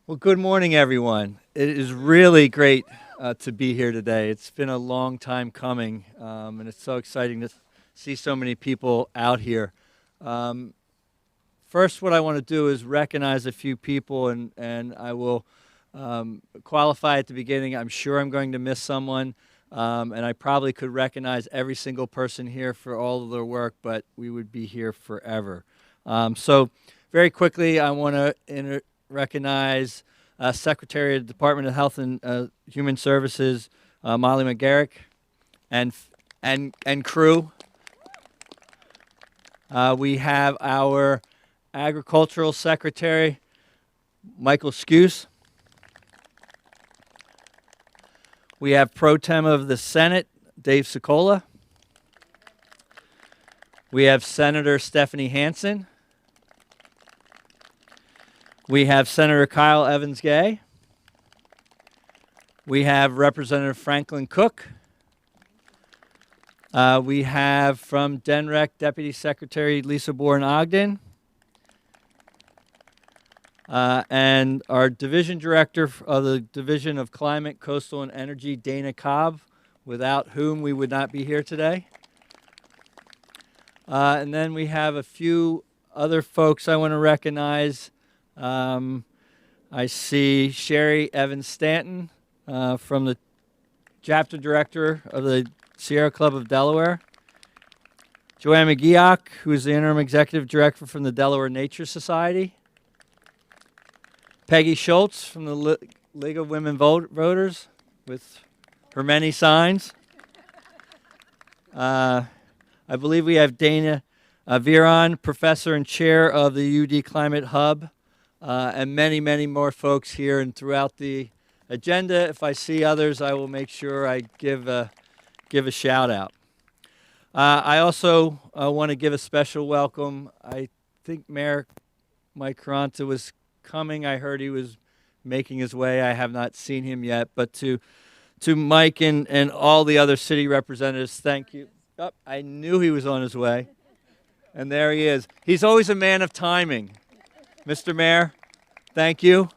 Well, good morning, everyone. It is really great to be here today. It's been a long time coming, and it's so exciting to see so many people out here. Um, First, what I want to do is recognize a few people, and I will qualify at the beginning. I'm sure I'm going to miss someone, and I probably could recognize every single person here for all of their work, but we would be here forever. So, very quickly, I want to recognize Secretary of the Department of Health and Human Services, Molly McGarrick, and and crew. We have our Agricultural Secretary, Michael Skuse. We have Pro Tem of the Senate, Dave Sicola. We have Senator Stephanie Hansen. We have Senator Kyle Evans-Gay. We have Representative Franklin Cook. We have from DENREC Deputy Secretary Lisa Bourne-Ogden. And our Division Director of the Division of Climate, Coastal, and Energy, Dana Cobb, without whom we would not be here today. And then we have a few other folks I want to recognize. I see Sherry Evans-Stanton from the Chapter Director of the Sierra Club of Delaware. Joanne McGeoch, who is the Interim Executive Director from the Delaware Nature Society. Peggy Schultz from the League of Women Voters with her many signs. I believe we have Dana Viron, Professor and Chair of the UD Climate Hub, and many, many more folks here and throughout the agenda. If I see others, I will make sure I give a shout out. I also want to give a special welcome. I think Mayor Mike Caranta was coming. I heard he was making his way. I have not seen him yet, but to Mike and all the other city representatives, thank you. Oh, I knew he was on his way, and there he is. He's always a man of timing. Mr. Mayor, thank you.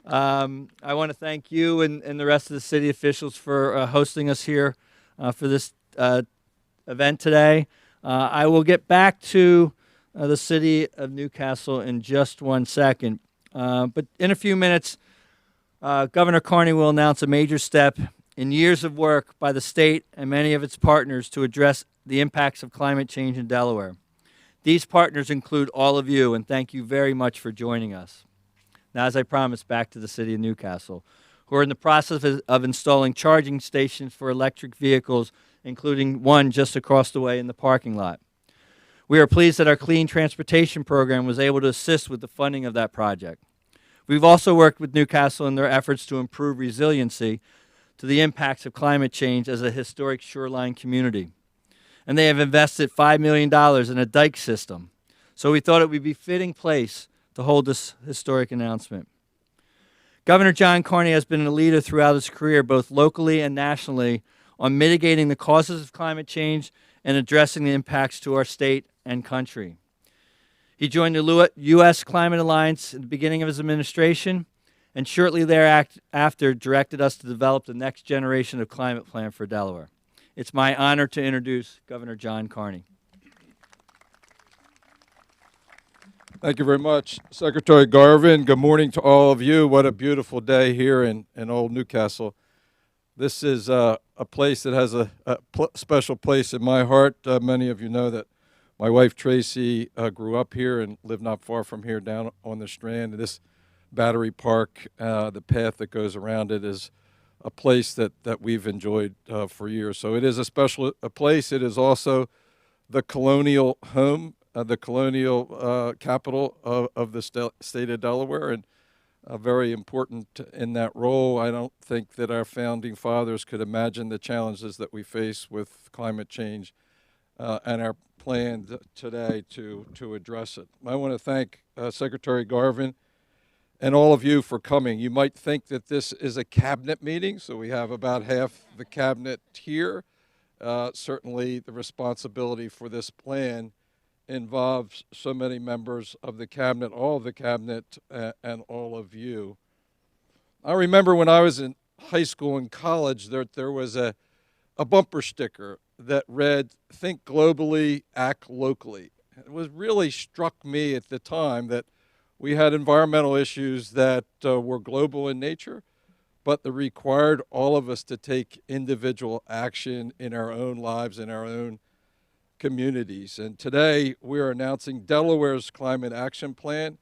I want to thank you and the rest of the city officials for hosting us here for this event today. I will get back to the city of Newcastle in just one second. But in a few minutes, Governor Carney will announce a major step in years of work by the state and many of its partners to address the impacts of climate change in Delaware. These partners include all of you, and thank you very much for joining us. Now, as I promised, back to the city of Newcastle, who are in the process of installing charging stations for electric vehicles, including one just across the way in the parking lot. We are pleased that our Clean Transportation Program was able to assist with the funding of that project. We've also worked with Newcastle in their efforts to improve resiliency to the impacts of climate change as a historic shoreline community. And they have invested $5 million in a dike system. So we thought it would be a fitting place to hold this historic announcement. Governor John Carney has been a leader throughout his career, both locally and nationally, on mitigating the causes of climate change and addressing the impacts to our state and country. He joined the U.S. Climate Alliance at the beginning of his administration, and shortly thereafter directed us to develop the next generation of climate plan for Delaware. It's my honor to introduce Governor John Carney. Thank you very much, Secretary Garvin. Good morning to all of you. What a beautiful day here in Old Newcastle. This is a place that has a special place in my heart. Many of you know that my wife Tracy grew up here and lived not far from here down on the Strand. This Battery Park, the path that goes around it, is a place that we've enjoyed for years. So it is a special place. It is also the colonial home, the colonial capital of the state of Delaware, and very important in that role. I don't think that our founding fathers could imagine the challenges that we face with climate change and our plan today to address it. I want to thank Secretary Garvin and all of you for coming. You might think that this is a cabinet meeting, so we have about half the cabinet here. Certainly the responsibility for this plan involves so many members of the cabinet, all of the cabinet, and all of you. I remember when I was in high school and college, there was a bumper sticker that read, "Think globally, act locally." It was really struck me at the time that we had environmental issues that were global in nature, but that required all of us to take individual action in our own lives, in our own communities. And today we are announcing Delaware's Climate Action Plan,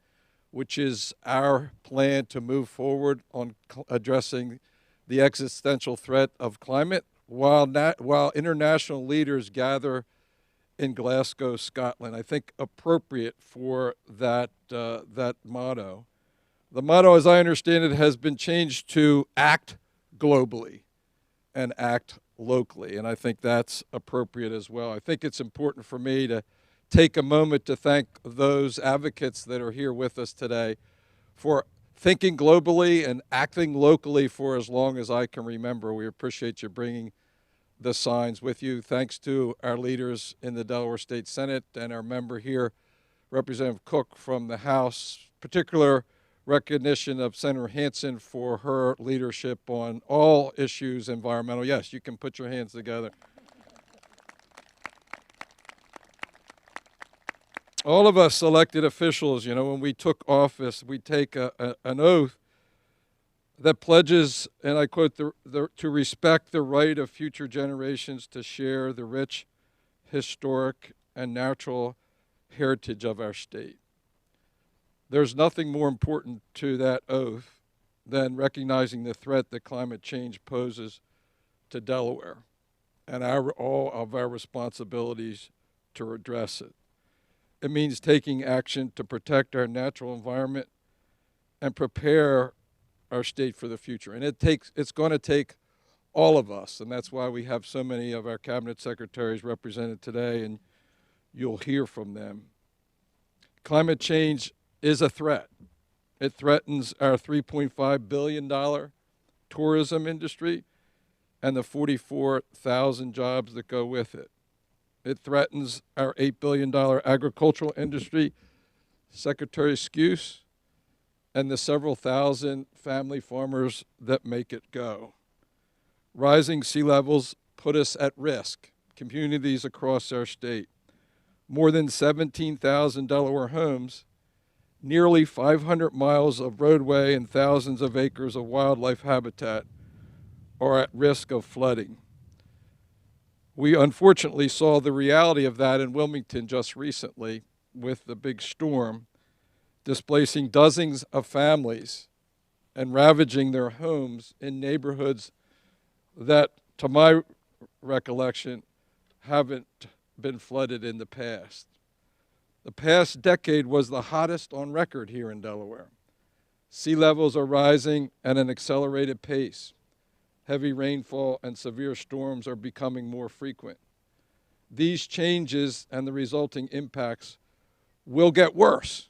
which is our plan to move forward on addressing the existential threat of climate while international leaders gather in Glasgow, Scotland. I think appropriate for that motto. The motto, as I understand it, has been changed to act globally and act locally, and I think that's appropriate as well. I think it's important for me to take a moment to thank those advocates that are here with us today for thinking globally and acting locally for as long as I can remember. We appreciate you bringing the signs with you. Thanks to our leaders in the Delaware State Senate and our member here, Representative Cook from the House. Particular recognition of Senator Hansen for her leadership on all issues environmental. Yes, you can put your hands together. All of us elected officials, when we took office, we take an oath that pledges, and I quote, to respect the right of future generations to share the rich, historic, and natural heritage of our state. There's nothing more important to that oath than recognizing the threat that climate change poses to Delaware and all of our responsibilities to address it. It means taking action to protect our natural environment and prepare our state for the future. And it's going to take all of us, and that's why we have so many of our cabinet secretaries represented today, and you'll hear from them. Climate change is a threat. It threatens our $3.5 billion tourism industry and the 44,000 jobs that go with it. It threatens our $8 billion agricultural industry, Secretary Skuse, and the several thousand family farmers that make it go. Rising sea levels put us at risk, communities across our state. More than 17,000 Delaware homes, nearly 500 miles of roadway, and thousands of acres of wildlife habitat are at risk of flooding. We unfortunately saw the reality of that in Wilmington just recently with the big storm, displacing dozens of families and ravaging their homes in neighborhoods that, to my recollection, haven't been flooded in the past. The past decade was the hottest on record here in Delaware. Sea levels are rising at an accelerated pace. Heavy rainfall and severe storms are becoming more frequent. These changes and the resulting impacts will get worse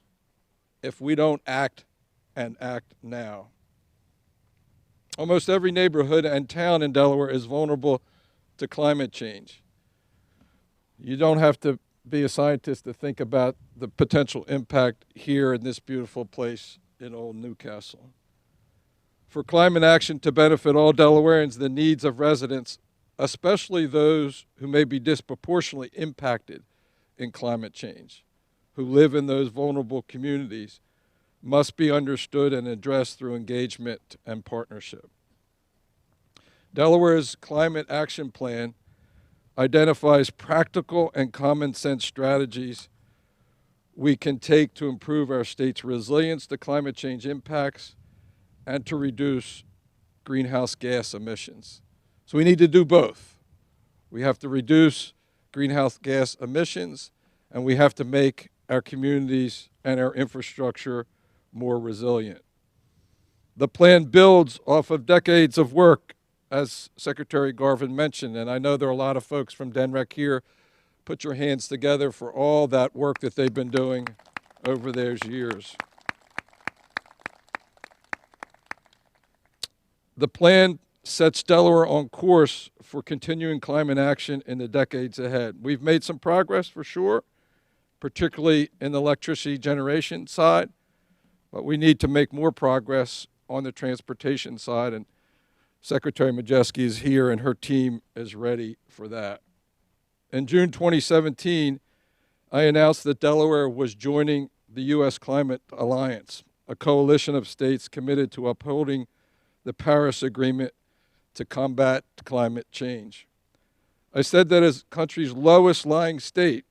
if we don't act and act now. Almost every neighborhood and town in Delaware is vulnerable to climate change. You don't have to be a scientist to think about the potential impact here in this beautiful place in Old Newcastle. For climate action to benefit all Delawareans, the needs of residents, especially those who may be disproportionately impacted in climate change, who live in those vulnerable communities, must be understood and addressed through engagement and partnership. Delaware's Climate Action Plan identifies practical and common sense strategies we can take to improve our state's resilience to climate change impacts and to reduce greenhouse gas emissions. So we need to do both. We have to reduce greenhouse gas emissions, and we have to make our communities and our infrastructure more resilient. The plan builds off of decades of work, as Secretary Garvin mentioned, and I know there are a lot of folks from DENREC here. Put your hands together for all that work that they've been doing over those years. The plan sets Delaware on course for continuing climate action in the decades ahead. We've made some progress for sure, particularly in the electricity generation side, but we need to make more progress on the transportation side, and Secretary Majeski is here and her team is ready for that. In June 2017, I announced that Delaware was joining the U.S. Climate Alliance, a coalition of states committed to upholding the Paris Agreement to combat climate change. I said that as the country's lowest lying state,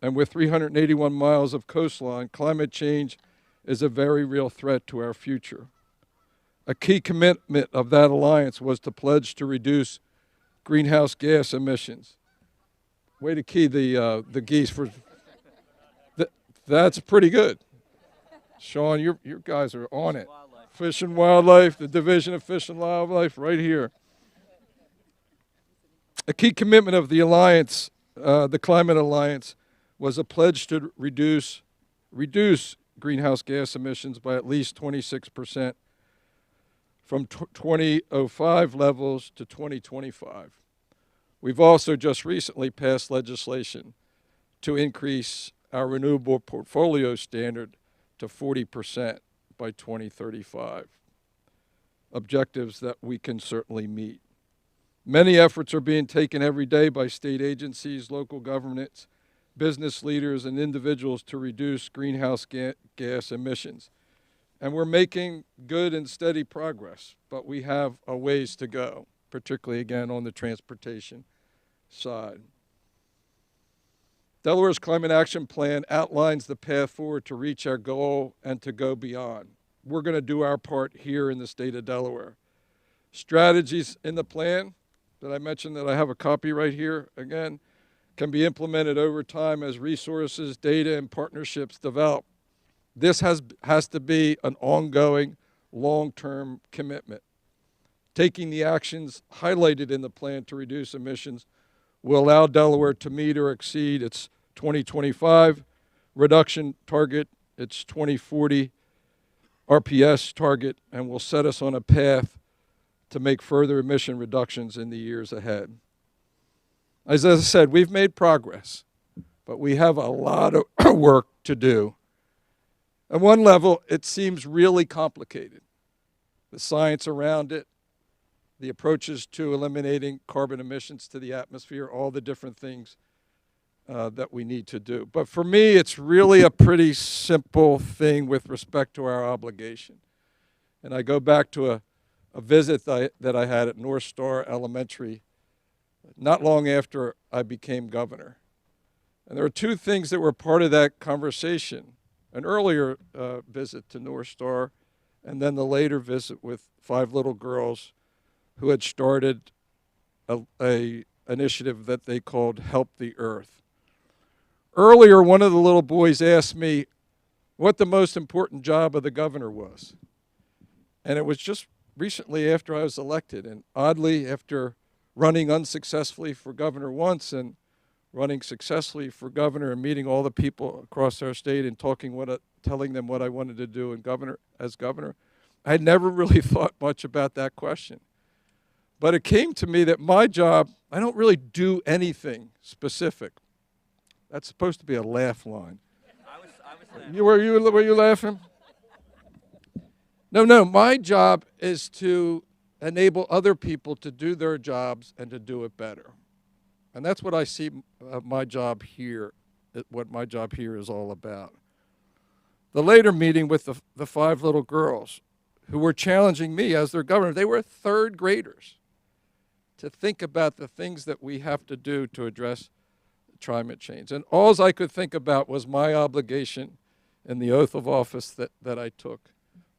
and with 381 miles of coastline, climate change is a very real threat to our future. A key commitment of that alliance was to pledge to reduce greenhouse gas emissions. Way to key the geese for. That's pretty good. Sean, your guys are on it. Fish and Wildlife, the Division of Fish and Wildlife, right here. A key commitment of the alliance, the Climate Alliance, was a pledge to reduce greenhouse gas emissions by at least 26% from 2005 levels to 2025. We've also just recently passed legislation to increase our renewable portfolio standard to 40% by 2035, objectives that we can certainly meet. Many efforts are being taken every day by state agencies, local governments, business leaders, and individuals to reduce greenhouse gas emissions. And we're making good and steady progress, but we have a ways to go, particularly, again, on the transportation side. Delaware's Climate Action Plan outlines the path forward to reach our goal and to go beyond. We're going to do our part here in the state of Delaware. Strategies in the plan that I mentioned, that I have a copy right here, again, can be implemented over time as resources, data, and partnerships develop. This has to be an ongoing, long-term commitment. Taking the actions highlighted in the plan to reduce emissions will allow Delaware to meet or exceed its 2025 reduction target, its 2040 RPS target, and will set us on a path to make further emission reductions in the years ahead. As I said, we've made progress, but we have a lot of work to do. At one level, it seems really complicated. The science around it, the approaches to eliminating carbon emissions to the atmosphere, all the different things that we need to do. But for me, it's really a pretty simple thing with respect to our obligation. And I go back to a visit that I had at North Star Elementary not long after I became governor. And there were two things that were part of that conversation. An earlier visit to North Star, and then the later visit with 5 little girls who had started a initiative that they called Help the Earth. Earlier, one of the little boys asked me what the most important job of the governor was. And it was just recently after I was elected. And oddly, after running unsuccessfully for governor once and running successfully for governor and meeting all the people across our state and telling them what I wanted to do as governor, I had never really thought much about that question. But it came to me that my job, I don't really do anything specific. That's supposed to be a laugh line. I was laughing. Were you laughing? No, my job is to enable other people to do their jobs and to do it better. And that's what I see my job here, what my job here is all about. The later meeting with the 5 little girls who were challenging me as their governor, they were 3rd graders, to think about the things that we have to do to address climate change. And all I could think about was my obligation in the oath of office that I took,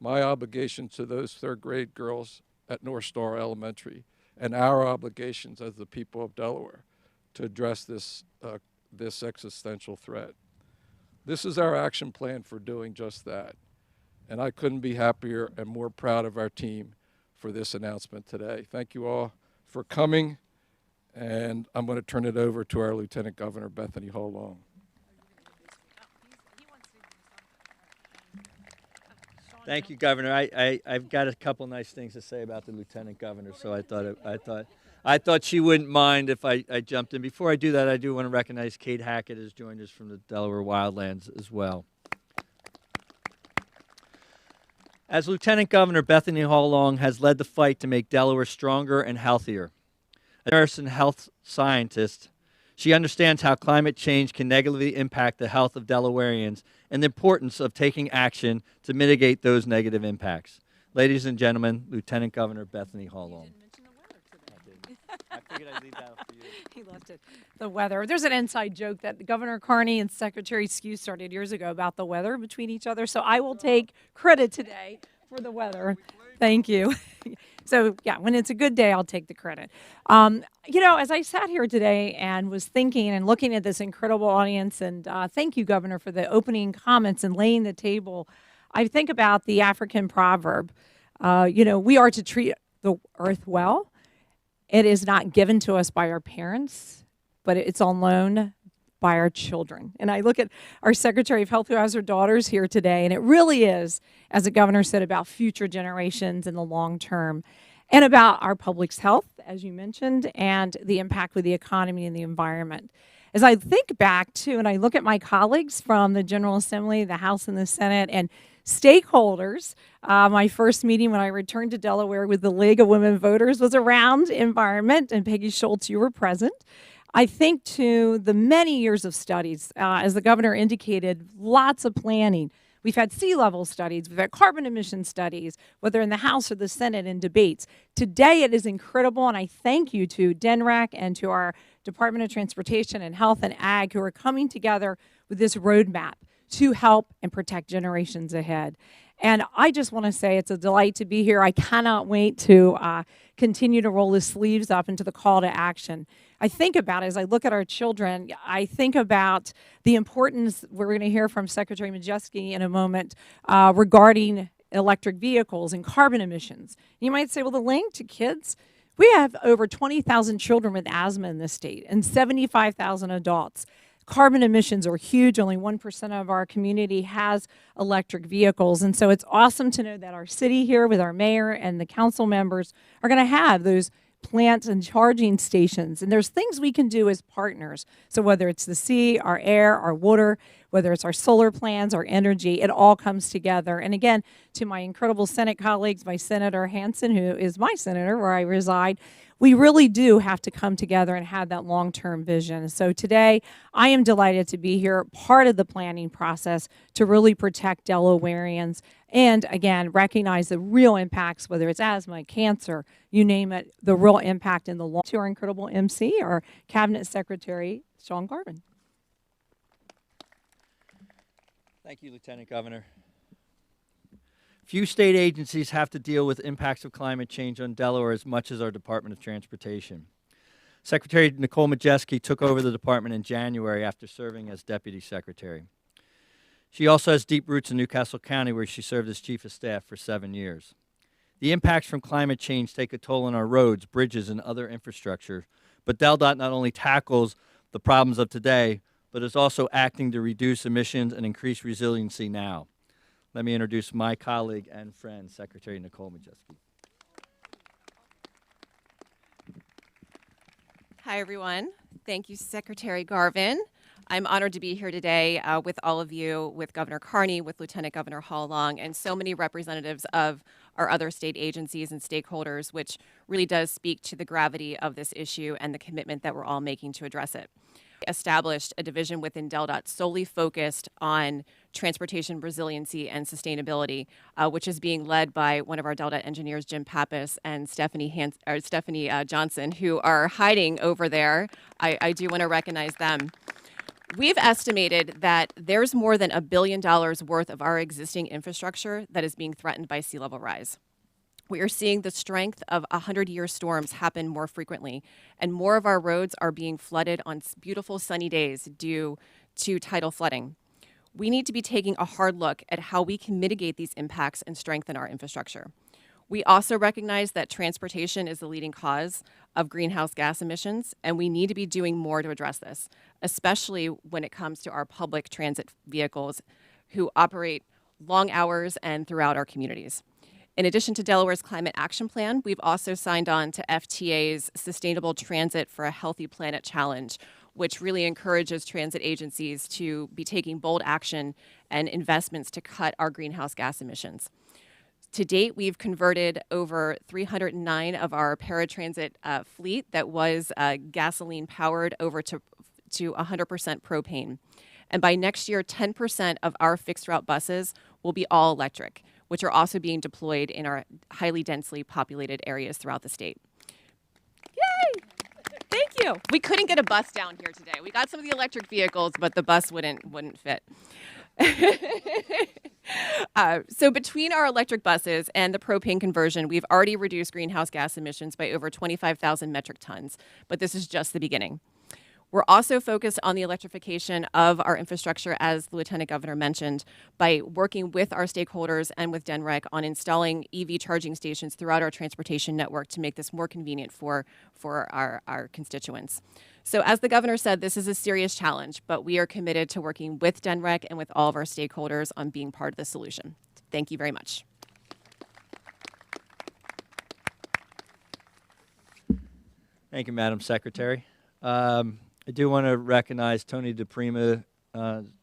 my obligation to those 3rd grade girls at North Star Elementary, and our obligations as the people of Delaware to address this existential threat. This is our action plan for doing just that. And I couldn't be happier and more proud of our team for this announcement today. Thank you all for coming, and I'm going to turn it over to our Lieutenant Governor, Bethany Holong. Thank you, Governor. I've got a couple nice things to say about the Lieutenant Governor, so I thought she wouldn't mind if I jumped in. Before I do that, I do want to recognize Kate Hackett has joined us from the Delaware Wildlands as well. As Lieutenant Governor Bethany Hall Long has led the fight to make Delaware stronger and healthier, a nurse and health scientist, she understands how climate change can negatively impact the health of Delawareans and the importance of taking action to mitigate those negative impacts. Ladies and gentlemen, Lieutenant Governor Bethany Hall Long. I figured I'd leave that up for you. He left it. The weather. There's an inside joke that Governor Carney and Secretary Skew started years ago about the weather between each other. So I will take credit today for the weather. Thank you. So yeah, when it's a good day, I'll take the credit. As I sat here today and was thinking and looking at this incredible audience, and thank you, Governor, for the opening comments and laying the table, I think about the African proverb. We are to treat the earth well. It is not given to us by our parents, but it's on loan by our children. And I look at our Secretary of Health who has her daughters here today, and it really is, as the governor said, about future generations in the long term and about our public's health, as you mentioned, and the impact with the economy and the environment. As I think back to, and I look at my colleagues from the General Assembly, the House and the Senate, and stakeholders, my first meeting when I returned to Delaware with the League of Women Voters was around environment, and Peggy Schultz, you were present. I think to the many years of studies, as the governor indicated, lots of planning. We've had sea level studies, we've had carbon emission studies, whether in the House or the Senate, in debates. Today it is incredible, and I thank you to DNRAC and to our Department of Transportation and Health and Ag who are coming together with this roadmap to help and protect generations ahead. And I just want to say it's a delight to be here. I cannot wait to continue to roll the sleeves up into the call to action. I think about, as I look at our children, I think about the importance, we're going to hear from Secretary Majeski in a moment, regarding electric vehicles and carbon emissions. You might say, well, the link to kids, we have over 20,000 children with asthma in this state and 75,000 adults. Carbon emissions are huge. Only 1% of our community has electric vehicles. And so it's awesome to know that our city here with our mayor and the council members are going to have those plants and charging stations. And there's things we can do as partners. So whether it's the sea, our air, our water, whether it's our solar plans, our energy, it all comes together. And again, to my incredible Senate colleagues, my Senator Hansen, who is my senator where I reside, we really do have to come together and have that long-term vision. So today, I am delighted to be here, part of the planning process to really protect Delawareans and, again, recognize the real impacts, whether it's asthma, cancer, you name it, the real impact in the long. To our incredible MC, our Cabinet Secretary, Sean Garvin. Thank you, Lieutenant Governor. Few state agencies have to deal with impacts of climate change on Delaware as much as our Department of Transportation. Secretary Nicole Majeski took over the department in January after serving as Deputy Secretary. She also has deep roots in Newcastle County, where she served as Chief of Staff for 7 years. The impacts from climate change take a toll on our roads, bridges, and other infrastructure, but DelDOT not only tackles the problems of today, but is also acting to reduce emissions and increase resiliency now. Let me introduce my colleague and friend, Secretary Nicole Majeski. Hi, everyone. Thank you, Secretary Garvin. I'm honored to be here today with all of you, with Governor Carney, with Lieutenant Governor Hall Long, and so many representatives of our other state agencies and stakeholders, which really does speak to the gravity of this issue and the commitment that we're all making to address it. Established a division within DelDOT solely focused on transportation resiliency and sustainability, which is being led by one of our DelDOT engineers, Jim Pappas, and Stephanie Johnson, who are hiding over there. I do want to recognize them. We've estimated that there's more than $1 billion worth of our existing infrastructure that is being threatened by sea level rise. We are seeing the strength of 100-year storms happen more frequently, and more of our roads are being flooded on beautiful sunny days due to tidal flooding. We need to be taking a hard look at how we can mitigate these impacts and strengthen our infrastructure. We also recognize that transportation is the leading cause of greenhouse gas emissions, and we need to be doing more to address this, especially when it comes to our public transit vehicles who operate long hours and throughout our communities. In addition to Delaware's Climate Action Plan, we've also signed on to FTA's Sustainable Transit for a Healthy Planet Challenge, which really encourages transit agencies to be taking bold action and investments to cut our greenhouse gas emissions. To date, we've converted over 309 of our paratransit fleet that was gasoline powered over to 100% propane. And by next year, 10% of our fixed route buses will be all electric, which are also being deployed in our highly densely populated areas throughout the state. Yay! Thank you. We couldn't get a bus down here today. We got some of the electric vehicles, but the bus wouldn't fit. So between our electric buses and the propane conversion, we've already reduced greenhouse gas emissions by over 25,000 metric tons, but this is just the beginning. We're also focused on the electrification of our infrastructure, as the Lieutenant Governor mentioned, by working with our stakeholders and with DENREC on installing EV charging stations throughout our transportation network to make this more convenient for our constituents. So as the governor said, this is a serious challenge, but we are committed to working with DENREC and with all of our stakeholders on being part of the solution. Thank you very much. Thank you, Madam Secretary. I do want to recognize Tony DePrima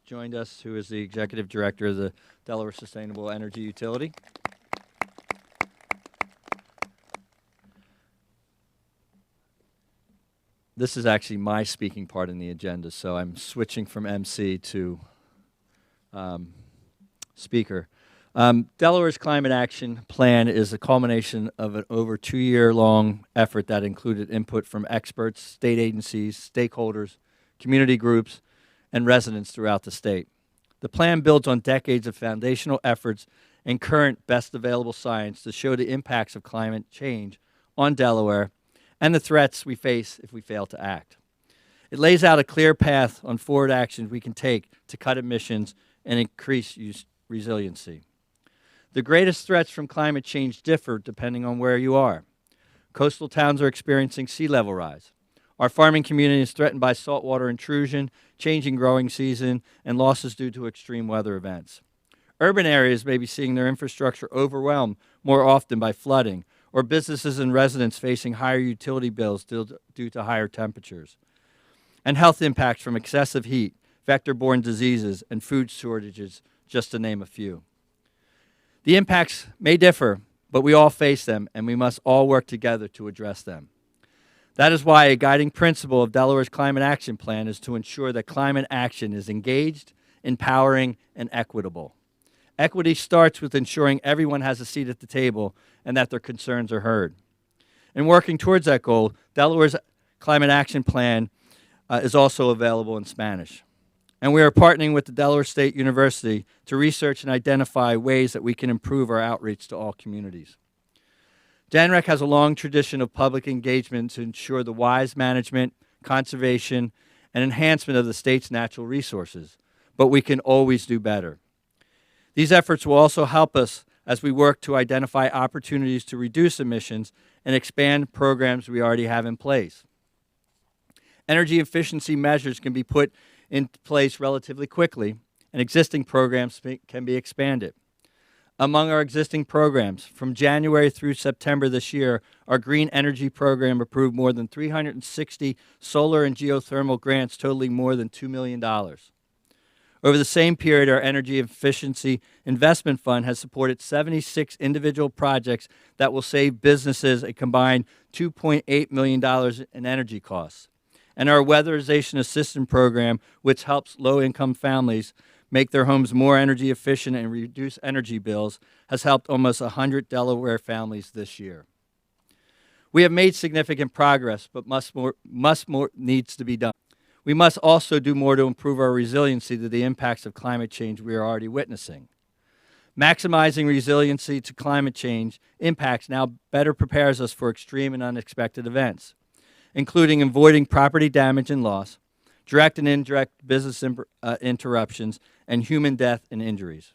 joined us, who is the Executive Director of the Delaware Sustainable Energy Utility. This is actually my speaking part in the agenda, so I'm switching from MC to speaker. Delaware's Climate Action Plan is a culmination of an over 2-year-long effort that included input from experts, state agencies, stakeholders, community groups, and residents throughout the state. The plan builds on decades of foundational efforts and current best available science to show the impacts of climate change on Delaware and the threats we face if we fail to act. It lays out a clear path on forward actions we can take to cut emissions and increase resiliency. The greatest threats from climate change differ depending on where you are. Coastal towns are experiencing sea level rise. Our farming community is threatened by saltwater intrusion, changing growing season, and losses due to extreme weather events. Urban areas may be seeing their infrastructure overwhelmed more often by flooding, or businesses and residents facing higher utility bills due to higher temperatures. And health impacts from excessive heat, vector-borne diseases, and food shortages, just to name a few. The impacts may differ, but we all face them, and we must all work together to address them. That is why a guiding principle of Delaware's Climate Action Plan is to ensure that climate action is engaged, empowering, and equitable. Equity starts with ensuring everyone has a seat at the table and that their concerns are heard. In working towards that goal, Delaware's Climate Action Plan is also available in Spanish. And we are partnering with the Delaware State University to research and identify ways that we can improve our outreach to all communities. DENREC has a long tradition of public engagement to ensure the wise management, conservation, and enhancement of the state's natural resources, but we can always do better. These efforts will also help us as we work to identify opportunities to reduce emissions and expand programs we already have in place. Energy efficiency measures can be put in place relatively quickly, and existing programs can be expanded. Among our existing programs, from January through September this year, our Green Energy Program approved more than 360 solar and geothermal grants totaling more than $2 million. Over the same period, our Energy Efficiency Investment Fund has supported 76 individual projects that will save businesses a combined $2.8 million in energy costs. And our Weatherization Assistance Program, which helps low-income families make their homes more energy efficient and reduce energy bills, has helped almost 100 Delaware families this year. We have made significant progress, but more needs to be done. We must also do more to improve our resiliency to the impacts of climate change we are already witnessing. Maximizing resiliency to climate change impacts now better prepares us for extreme and unexpected events, including avoiding property damage and loss, direct and indirect business interruptions, and human death and injuries.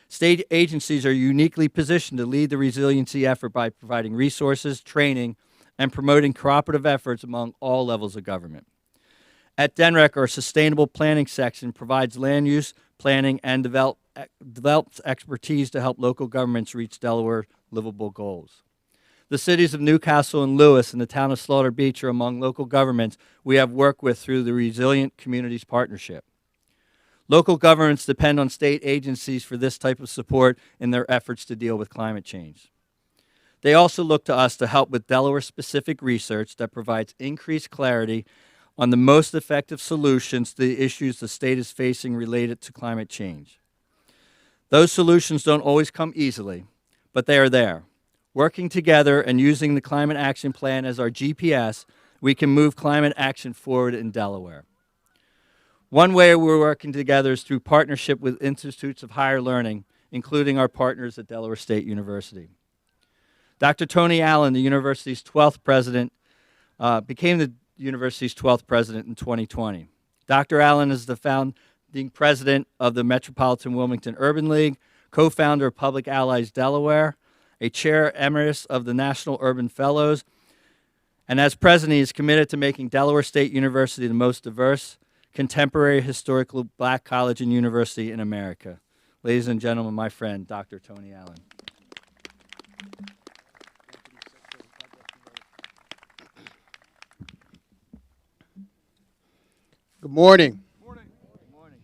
State agencies are uniquely positioned to lead the resiliency effort by providing resources, training, and promoting cooperative efforts among all levels of government. At DENREC, our sustainable planning section provides land use, planning, and develops expertise to help local governments reach Delaware livable goals. The cities of Newcastle and Lewis and the town of Slaughter Beach are among local governments we have worked with through the Resilient Communities Partnership. Local governments depend on state agencies for this type of support in their efforts to deal with climate change. They also look to us to help with Delaware-specific research that provides increased clarity on the most effective solutions to the issues the state is facing related to climate change. Those solutions don't always come easily, but they are there. Working together and using the Climate Action Plan as our GPS, we can move climate action forward in Delaware. One way we're working together is through partnership with institutes of higher learning, including our partners at Delaware State University. Dr. Tony Allen, the university's 12th president, became the university's 12th president in 2020. Dr. Allen is the founding president of the Metropolitan Wilmington Urban League, co-founder of Public Allies Delaware, a chair emeritus of the National Urban Fellows, and as president, he is committed to making Delaware State University the most diverse, contemporary, historical black college and university in America. Ladies and gentlemen, my friend, Dr. Tony Allen. Good morning. Good morning.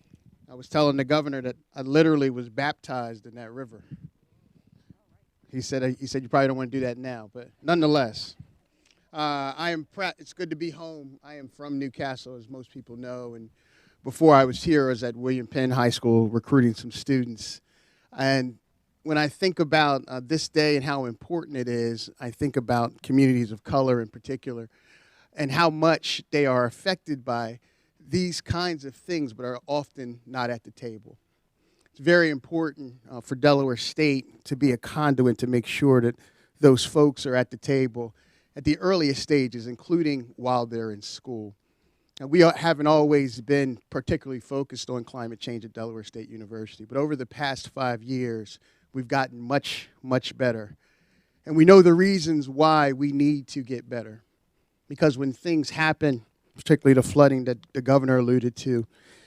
I was telling the governor that I literally was baptized in that river. He said you probably don't want to do that now, but nonetheless, it's good to be home. I am from Newcastle, as most people know, and before I was here, I was at William Penn High School recruiting some students. And when I think about this day and how important it is, I think about communities of color in particular and how much they are affected by these kinds of things, but are often not at the table. It's very important for Delaware State to be a conduit to make sure that those folks are at the table at the earliest stages, including while they're in school. And we haven't always been particularly focused on climate change at Delaware State University, but over the past 5 years, we've gotten much, much better. And we know the reasons why we need to get better. Because when things happen, particularly the flooding that the governor alluded to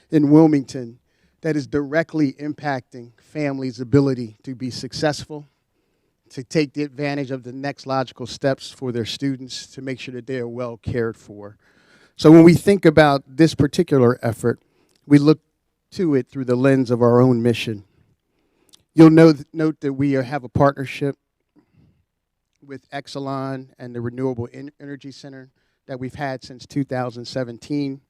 in Wilmington, that is directly impacting families' ability to be successful, to take the advantage of the next logical steps for their students, to make sure that they are well cared for. So when we think about this particular effort, we look to it through the lens of our own mission. You'll note that we have a partnership with Exelon and the Renewable Energy Center that we've had since 2017.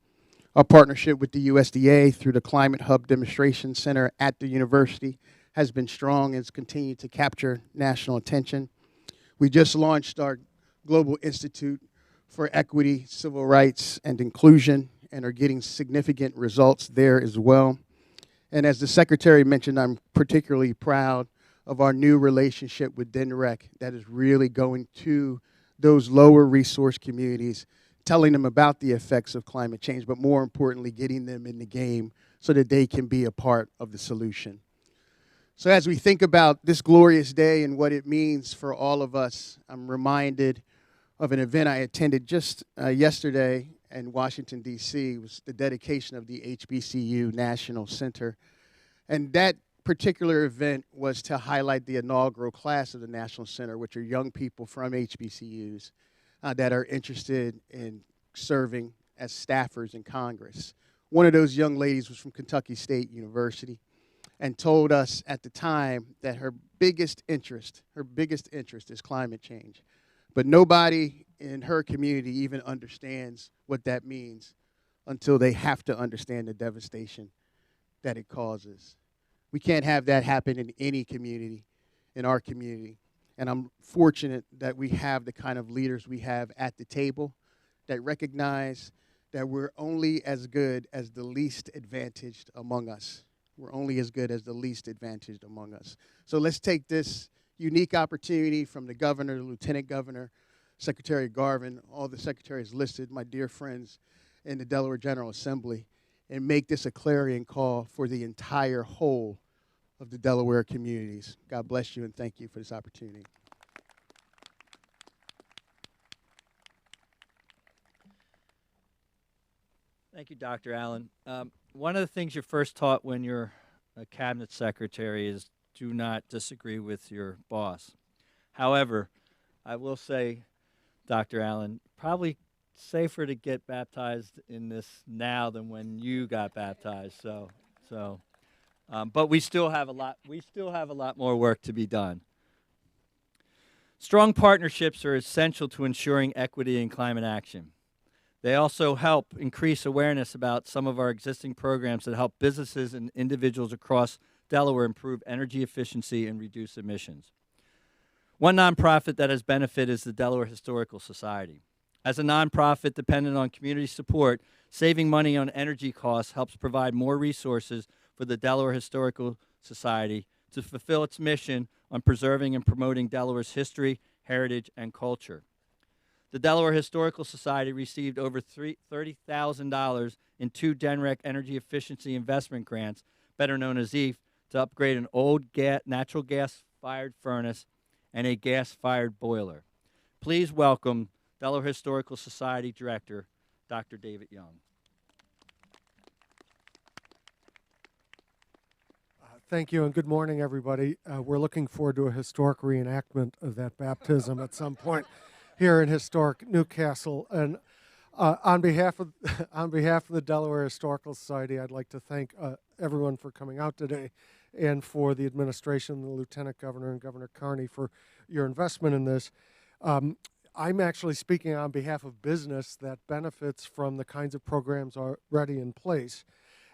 Our partnership with the USDA through the Climate Hub Demonstration Center at the university has been strong and has continued to capture national attention. We just launched our Global Institute for Equity, Civil Rights, and Inclusion and are getting significant results there as well. And as the Secretary mentioned, I'm particularly proud of our new relationship with DNREC that is really going to those lower resource communities, telling them about the effects of climate change, but more importantly, getting them in the game so that they can be a part of the solution. So as we think about this glorious day and what it means for all of us, I'm reminded of an event I attended just yesterday in Washington, D.C. It was the dedication of the HBCU National Center. And that particular event was to highlight the inaugural class of the National Center, which are young people from HBCUs that are interested in serving as staffers in Congress. One of those young ladies was from Kentucky State University and told us at the time that her biggest interest is climate change. But nobody in her community even understands what that means until they have to understand the devastation that it causes. We can't have that happen in any community, in our community. And I'm fortunate that we have the kind of leaders we have at the table that recognize that we're only as good as the least advantaged among us. We're only as good as the least advantaged among us. So let's take this unique opportunity from the governor, the lieutenant governor, Secretary Garvin, all the secretaries listed, my dear friends in the Delaware General Assembly, and make this a clarion call for the entire whole of the Delaware communities. God bless you and thank you for this opportunity. Thank you, Dr. Allen. One of the things you're first taught when you're a cabinet secretary is do not disagree with your boss. However, I will say, Dr. Allen, probably safer to get baptized in this now than when you got baptized. So So, but we still have a lot. We still have a lot more work to be done. Strong partnerships are essential to ensuring equity in climate action. They also help increase awareness about some of our existing programs that help businesses and individuals across Delaware improve energy efficiency and reduce emissions. One nonprofit that has benefited is the Delaware Historical Society. As a nonprofit dependent on community support, saving money on energy costs helps provide more resources for the Delaware Historical Society to fulfill its mission on preserving and promoting Delaware's history, heritage, and culture. The Delaware Historical Society received over $30,000 in 2 DENREC energy efficiency investment grants, better known as EAF, to upgrade an old natural gas-fired furnace and a gas-fired boiler. Please welcome Delaware Historical Society Director, Dr. David Young. Thank you, and good morning, everybody. We're looking forward to a historic reenactment of that baptism at some point here in historic Newcastle. And on behalf of the Delaware Historical Society, I'd like to thank everyone for coming out today, and for the administration, the Lieutenant Governor and Governor Carney for your investment in this. I'm actually speaking on behalf of business that benefits from the kinds of programs already in place.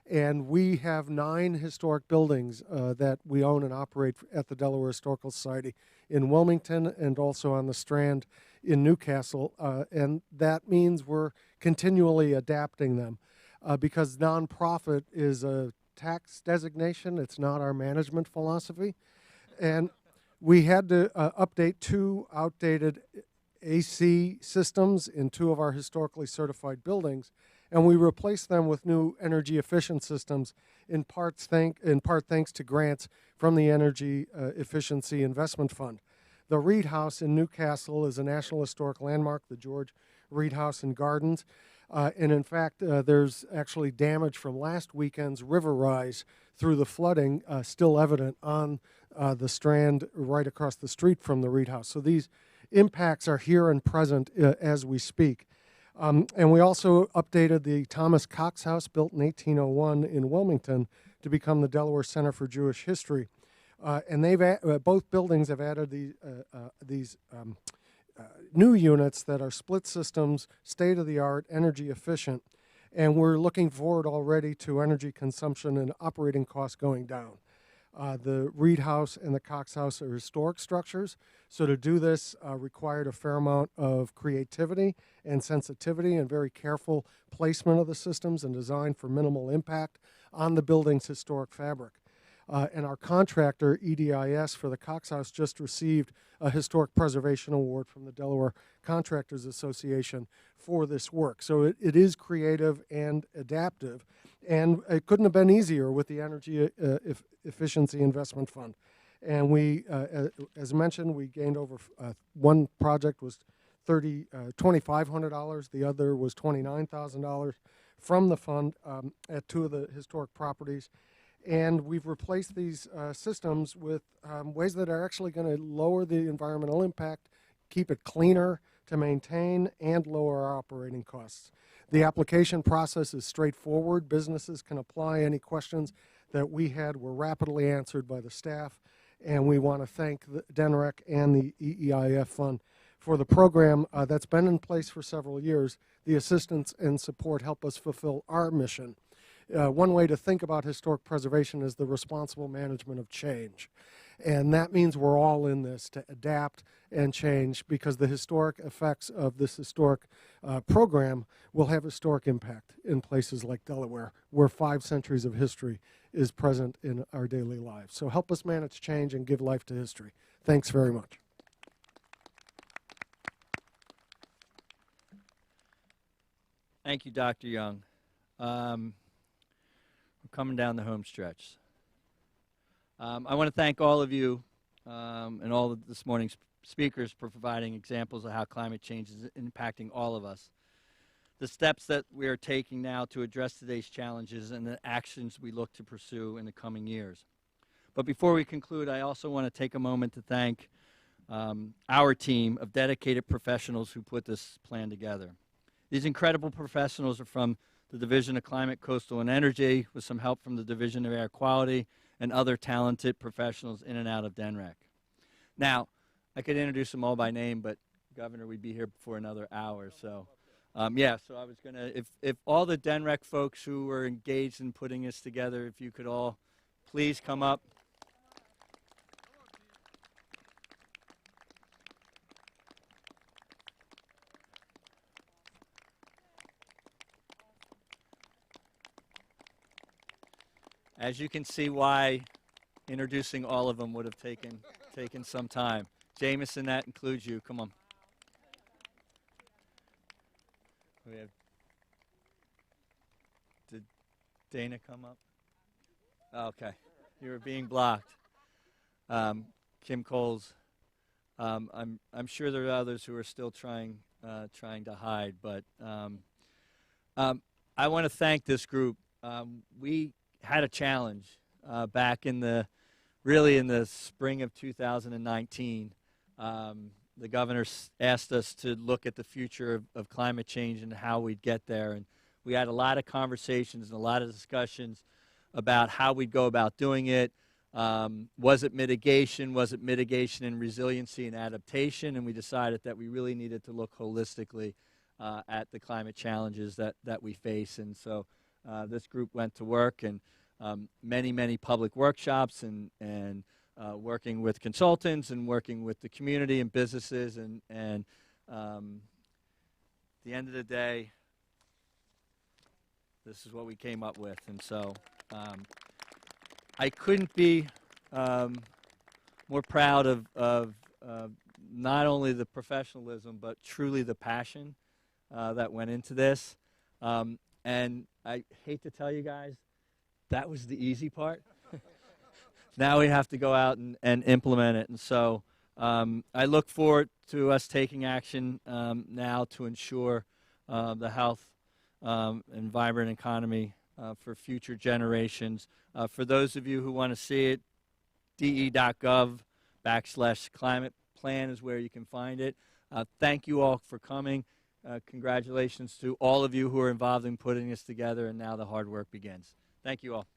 And we have 9 historic buildings that we own and operate at the Delaware Historical Society in Wilmington and also on the Strand in Newcastle. And that means we're continually adapting them because nonprofit is a tax designation. It's not our management philosophy. And we had to update 2 outdated AC systems in 2 of our historically certified buildings, and we replaced them with new energy efficient systems, in part thanks to grants from the Energy Efficiency Investment Fund. The Reed House in Newcastle is a National Historic Landmark, the George Reed House and Gardens. And in fact, there's actually damage from last weekend's river rise through the flooding still evident on the Strand right across the street from the Reed House. So these impacts are here and present as we speak. And we also updated the Thomas Cox House, built in 1801 in Wilmington, to become the Delaware Center for Jewish History. And both buildings have added these new units that are split systems, state-of-the-art, energy efficient. And we're looking forward already to energy consumption and operating costs going down. The Reed House and the Cox House are historic structures, so to do this required a fair amount of creativity and sensitivity and very careful placement of the systems and design for minimal impact on the building's historic fabric. And our contractor, EDIS, for the Cox House just received a Historic Preservation Award from the Delaware Contractors Association for this work. So it is creative and adaptive, and it couldn't have been easier with the Energy Efficiency Investment Fund. And we, as mentioned, we gained over, one project was $2,500, the other was $29,000 from the fund at 2 of the historic properties. And we've replaced these systems with ways that are actually going to lower the environmental impact, keep it cleaner to maintain, and lower our operating costs. The application process is straightforward. Businesses can apply. Any questions that we had were rapidly answered by the staff. And we want to thank the DENREC and the EEIF Fund for the program that's been in place for several years. The assistance and support help us fulfill our mission. One way to think about historic preservation is the responsible management of change. And that means we're all in this to adapt and change, because the historic effects of this historic program will have historic impact in places like Delaware, where 5 centuries of history is present in our daily lives. So help us manage change and give life to history. Thanks very much. Thank you, Dr. Young. We're coming down the home stretch. I want to thank all of you and all of this morning's speakers for providing examples of how climate change is impacting all of us. The steps that we are taking now to address today's challenges and the actions we look to pursue in the coming years. But before we conclude, I also want to take a moment to thank our team of dedicated professionals who put this plan together. These incredible professionals are from the Division of Climate, Coastal, and Energy, with some help from the Division of Air Quality and other talented professionals in and out of DNREC. Now, I could introduce them all by name, but Governor, we'd be here for another hour. So, yeah, so I was going to, if all the DNREC folks who were engaged in putting this together, if you could all please come up. As you can see why introducing all of them would have taken some time. Jameson, that includes you. Come on. We have, did Dana come up? Okay, you were being blocked. Kim Coles. I'm sure there are others who are still trying to hide, but I want to thank this group. We had a challenge back in the spring of 2019. The governor asked us to look at the future of climate change and how we'd get there, and we had a lot of conversations and a lot of discussions about how we'd go about doing it. Was it mitigation? Was it mitigation and resiliency and adaptation? And we decided that we really needed to look holistically at the climate challenges that we face. And so this group went to work, and many public workshops and working with consultants and working with the community and businesses. And at the end of the day, this is what we came up with. And so I couldn't be more proud of not only the professionalism, but truly the passion that went into this. And I hate to tell you guys, that was the easy part. Now we have to go out and implement it. And so I look forward to us taking action now to ensure the health and vibrant economy for future generations. For those of you who want to see it, de.gov/climate plan is where you can find it. Thank you all for coming. Congratulations to all of you who are involved in putting this together, and now the hard work begins. Thank you all.